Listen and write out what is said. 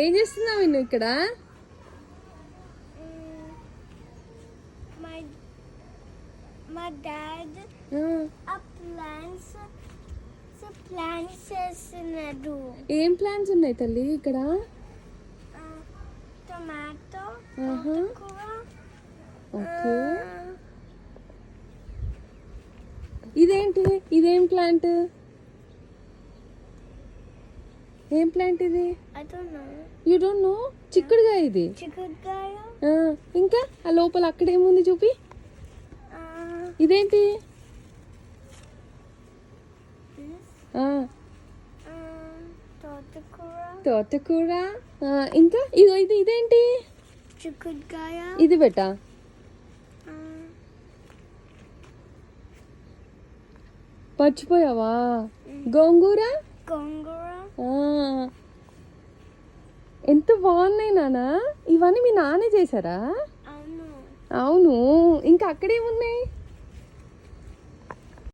ఏం చేస్తున్నావు విన్ను ఇక్కడ? మా డాడ్ ఆ ప్లాన్స్ చేస్తున్నాడు. ఏం ప్లాన్స్ ఉన్నాయి తల్లి ఇక్కడ? టొమాటో. ఓకే. ఇదేంటి? ఇదేం ప్లాంట్? ఏం ప్లాంట్ ఇది? You don't know? చిక్కుడుగాయ ఇది. ఇంకా ఆ లోపల అక్కడ ఏముంది చూపి. ఇదేంటి? తోటకూర. ఇంకా ఇదేంటి? చిక్కుడుకాయ. ఇది బెటా. మర్చిపోయావా? గోంగూర. ఎంత బాగున్నాయి నాన్న. ఇవన్నీ మీ నాన్నే చేశారా? అవును. అవును. ఇంకా అక్కడేమున్నాయి?